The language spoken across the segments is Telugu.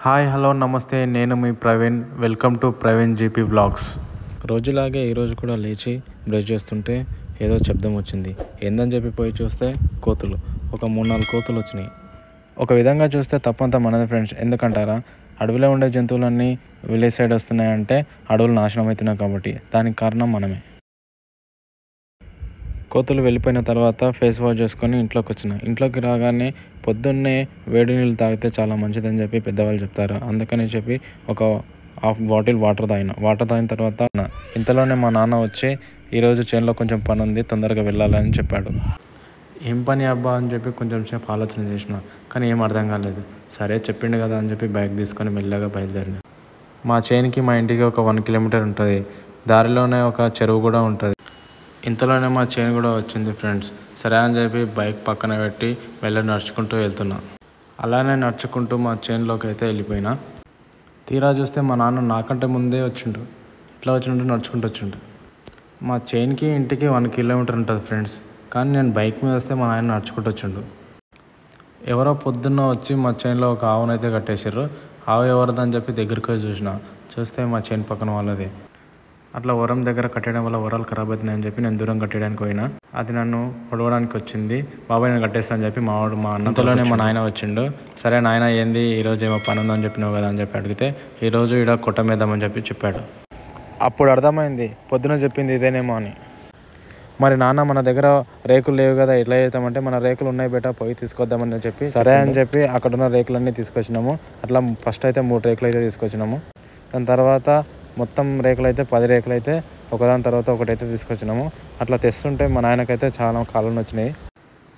హాయ్ హలో నమస్తే నేను మీ Praveen welcome to Praveen GP vlogs. రోజులాగే ఈరోజు కూడా లేచి బ్రష్ చేస్తుంటే ఏదో శబ్దం వచ్చింది. ఏందని చెప్పి పోయి చూస్తే కోతులు, ఒక 3-4 కోతులు వచ్చినాయి. ఒక విధంగా చూస్తే తప్పంతా మనది ఫ్రెండ్స్. ఎందుకంటారా, అడవిలో ఉండే జంతువులన్నీ విలేజ్ సైడ్ వస్తున్నాయంటే అడవులు నాశనం అవుతున్నాయి కాబట్టి దానికి కారణం మనమే. కోతులు వెళ్ళిపోయిన తర్వాత ఫేస్ వాష్ చేసుకొని ఇంట్లోకి వచ్చిన. ఇంట్లోకి రాగానే పొద్దున్నే వేడి నీళ్ళు తాగితే చాలా మంచిదని చెప్పి పెద్దవాళ్ళు చెప్తారు. అందుకని చెప్పి ఒక హాఫ్ బాటిల్ వాటర్ తాగిన తర్వాత ఇంతలోనే మా నాన్న వచ్చి ఈరోజు చేనులో కొంచెం పని ఉంది, తొందరగా వెళ్ళాలని చెప్పాడు. ఏం పని అబ్బా అని చెప్పి కొంచెం సేపు ఆలోచన చేసిన, కానీ ఏం అర్థం కాలేదు. సరే చెప్పిండు కదా అని చెప్పి బైక్ తీసుకొని మెల్లగా బయలుదేరిన. మా చేనుకి మా ఇంటికి ఒక 1 కిలోమీటర్ ఉంటుంది. దారిలోనే ఒక చెరువు కూడా ఉంటుంది. ఇంతలోనే మా చేను కూడా వచ్చింది ఫ్రెండ్స్. సరే అని చెప్పి బైక్ పక్కన పెట్టి నడుచుకుంటూ వెళ్తున్నా. అలానే నడుచుకుంటూ మా చేనులోకి అయితే వెళ్ళిపోయినా. తీరా చూస్తే మా నాన్న నాకంటే ముందే వచ్చిండు. ఇట్లా వచ్చిండు, నడుచుకుంటూ వచ్చిండు. మా చేనుకి ఇంటికి 1 కిలోమీటర్ ఉంటుంది ఫ్రెండ్స్. కానీ నేను బైక్ మీద వస్తే మా నాన్న నడుచుకుంటూ వచ్చిండు. ఎవరో పొద్దున్న వచ్చి మా చేనులో ఒక ఆవునైతే కట్టేసారు. ఆవు ఎవరిదని చెప్పి దగ్గరికి చూస్తే మా చేను పక్కన వాళ్ళది. అట్లా వరం దగ్గర కట్టడం వల్ల వరాలు ఖరాబ్ అవుతున్నాయని చెప్పి నేను దూరం కట్టడానికి పోయినా. అది నన్ను పొడవడానికి వచ్చింది. బాబాయ్ నేను కట్టేస్తా అని చెప్పి మా అన్నతోనే మా నాయన వచ్చిండు. సరే నాయన ఏంది ఈరోజు ఏమో పని ఉందని చెప్పినావు కదా అని చెప్పి అడిగితే ఈరోజు ఇక్కడ కొట్టమేద్దామని చెప్పాడు. అప్పుడు అర్థమైంది పొద్దున చెప్పింది ఇదేనేమో అని. మరి నాన్న మన దగ్గర రేకులు లేవు కదా ఎట్లా చేద్దామంటే, మన రేకులు ఉన్నాయి బేటా పోయి తీసుకొద్దామని చెప్పి సరే అని చెప్పి అక్కడున్న రేకులన్నీ తీసుకొచ్చినాము. అట్లా ఫస్ట్ అయితే 3 రేకులు అయితే తీసుకొచ్చినాము. దాని తర్వాత మొత్తం రేకులు అయితే 10 రేకులు అయితే ఒకదాని తర్వాత ఒకటైతే తీసుకొచ్చినాము. అట్లా తెస్తుంటే మా నాయనకైతే చాలా కాళ్ళు నొచ్చినాయి.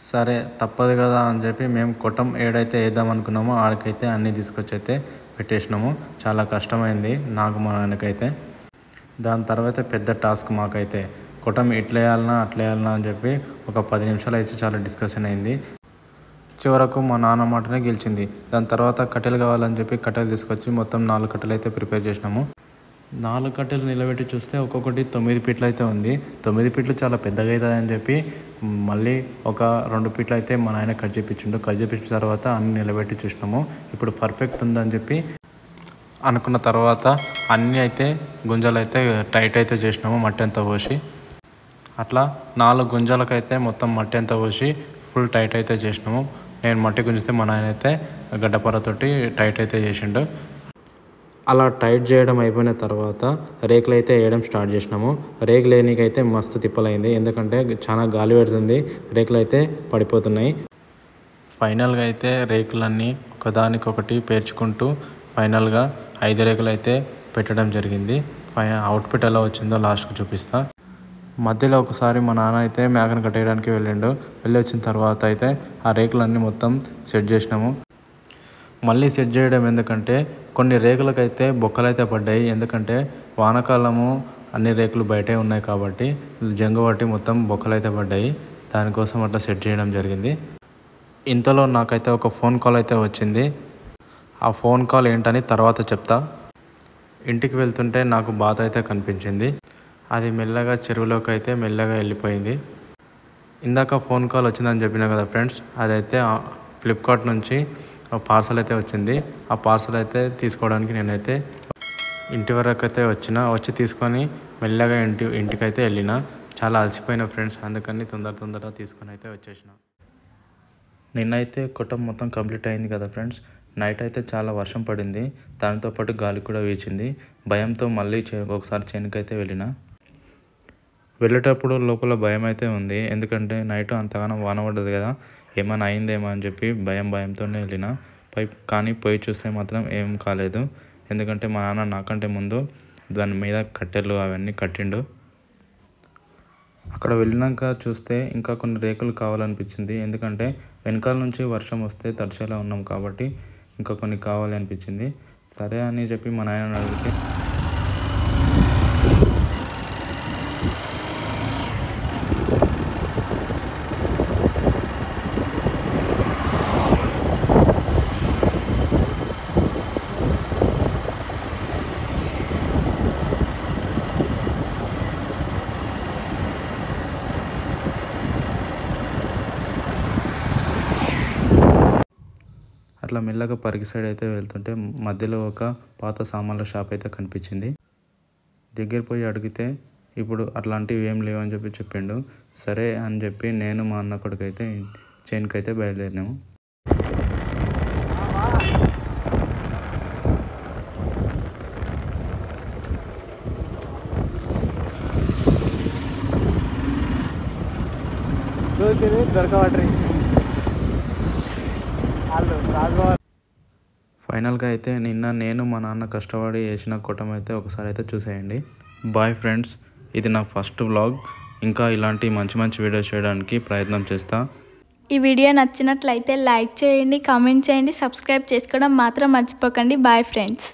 సరే తప్పదు కదా అని చెప్పి మేము కొట్టం ఏడైతే వేద్దాం అనుకున్నామో ఆడికైతే అన్నీ తీసుకొచ్చి అయితే పెట్టేసినాము. చాలా కష్టమైంది నాకు మా నాయనకైతే. దాని తర్వాత పెద్ద టాస్క్ మాకైతే కొట్టం ఇట్లా వేయాలన్నా అట్లా వేయాలన్నా అని చెప్పి ఒక 10 నిమిషాలు అయితే చాలా డిస్కషన్ అయింది. చివరకు మా నాన్న మాటనే గెలిచింది. దాని తర్వాత కట్టెలు కావాలని చెప్పి కట్టెలు తీసుకొచ్చి మొత్తం 4 కట్టెలు అయితే ప్రిపేర్ చేసినాము. 4 కట్టెలు నిలబెట్టి చూస్తే ఒక్కొక్కటి 9 ఫీట్లు అయితే ఉంది. 9 ఫీట్లు చాలా పెద్దగా అవుతుందని చెప్పి మళ్ళీ ఒక 2 ఫీట్లు అయితే మా నాయన కట్ చేయించిండు. కట్ చేయించిన తర్వాత అన్ని నిలబెట్టి చూసినాము. ఇప్పుడు పర్ఫెక్ట్ ఉందని చెప్పి అనుకున్న తర్వాత అన్నీ అయితే గుంజలు అయితే టైట్ అయితే చేసినాము మట్టి అంతా పోసి. అట్లా 4 గుంజలకైతే మొత్తం మట్టి అంతా పోసి ఫుల్ టైట్ అయితే చేసినాము. నేను మట్టి గుంజితే మా నాయన అయితే గడ్డపరతోటి టైట్ అయితే చేసిండు. అలా టైట్ చేయడం అయిపోయిన తర్వాత రేకులు అయితే వేయడం స్టార్ట్ చేసినాము. రేకులు వేయనీకైతే మస్తు తిప్పలైంది. ఎందుకంటే చాలా గాలి పెడుతుంది, రేకులు అయితే పడిపోతున్నాయి. ఫైనల్గా అయితే రేకులన్నీ ఒకదానికొకటి పేర్చుకుంటూ ఫైనల్గా 5 రేకులు అయితే పెట్టడం జరిగింది. అవుట్పుట్ ఎలా వచ్చిందో లాస్ట్కి చూపిస్తా. మధ్యలో ఒకసారి మా నాన్న అయితే మేకను కట్టేయడానికి వెళ్ళి వచ్చిన తర్వాత అయితే ఆ రేకులన్నీ మొత్తం సెట్ చేసినాము. మళ్ళీ సెట్ చేయడం ఎందుకంటే కొన్ని రేకులకైతే బొక్కలైతే పడ్డాయి. ఎందుకంటే వానాకాలము అన్ని రేకులు బయటే ఉన్నాయి కాబట్టి జంగు పట్టి మొత్తం బొక్కలైతే పడ్డాయి. దానికోసం అట్లా సెట్ చేయడం జరిగింది. ఇంతలో నాకైతే ఒక ఫోన్ కాల్ అయితే వచ్చింది. ఆ ఫోన్ కాల్ ఏంటని తర్వాత చెప్తా. ఇంటికి వెళ్తుంటే నాకు బాధ అయితే కనిపించింది. అది మెల్లగా చెరువులోకి అయితే మెల్లగా వెళ్ళిపోయింది. ఇందాక ఫోన్ కాల్ వచ్చిందని చెప్పినా కదా ఫ్రెండ్స్, అదైతే ఫ్లిప్కార్ట్ నుంచి పార్సల్ అయితే వచ్చింది. ఆ పార్సల్ అయితే తీసుకోవడానికి నేనైతే ఇంటి వరకు అయితే వచ్చి తీసుకొని మెల్లగా ఇంటికైతే వెళ్ళిన. చాలా అలసిపోయిన ఫ్రెండ్స్, అందుకని తొందరగా తీసుకొని అయితే వచ్చేసిన. నిన్నైతే కొట్టం మొత్తం కంప్లీట్ అయింది కదా ఫ్రెండ్స్. నైట్ అయితే చాలా వర్షం పడింది, దాంతోపాటు గాలి కూడా వీచింది. భయంతో మళ్ళీ ఒకసారి చేనుకైతే వెళ్ళేటప్పుడు లోపల భయం అయితే ఉంది. ఎందుకంటే నైట్ అంతగానో వాన పడ్డది కదా, ఏమైనా అయిందేమో అని చెప్పి భయంతోనే వెళ్ళిన. కానీ పోయి చూస్తే మాత్రం ఏం కాలేదు. ఎందుకంటే మా నాన్న నాకంటే ముందు దాని మీద కట్టెలు అవన్నీ కట్టిండు. అక్కడ వెళ్ళినాక చూస్తే ఇంకా కొన్ని రేకులు కావాలనిపించింది. ఎందుకంటే వెనకాల నుంచి వర్షం వస్తే తడిచేలా ఉన్నాం కాబట్టి ఇంకా కొన్ని కావాలి అనిపించింది. సరే అని చెప్పి మా నాయన అడిగితే అట్లా మెల్లగా పరికి సైడ్ అయితే వెళ్తుంటే మధ్యలో ఒక పాత సామాన్ల షాప్ అయితే కనిపించింది. దగ్గర పోయి అడిగితే ఇప్పుడు అట్లాంటివి ఏం లేవు అని చెప్పిండు. సరే అని చెప్పి నేను మా అన్న కొడుకైతే చేనుకి అయితే బయలుదేరినాము. ఫైనల్గా అయితే నిన్న నేను మా నాన్న కష్టపడి వేసిన కూటం అయితే ఒకసారి అయితే చూసేయండి. బాయ్ ఫ్రెండ్స్, ఇది నా ఫస్ట్ వ్లాగ్. ఇంకా ఇలాంటి మంచి మంచి వీడియోస్ చేయడానికి ప్రయత్నం చేస్తా. ఈ వీడియో నచ్చినట్లయితే లైక్ చేయండి, కామెంట్ చేయండి, సబ్స్క్రైబ్ చేసుకోవడం మాత్రం మర్చిపోకండి. Bye friends.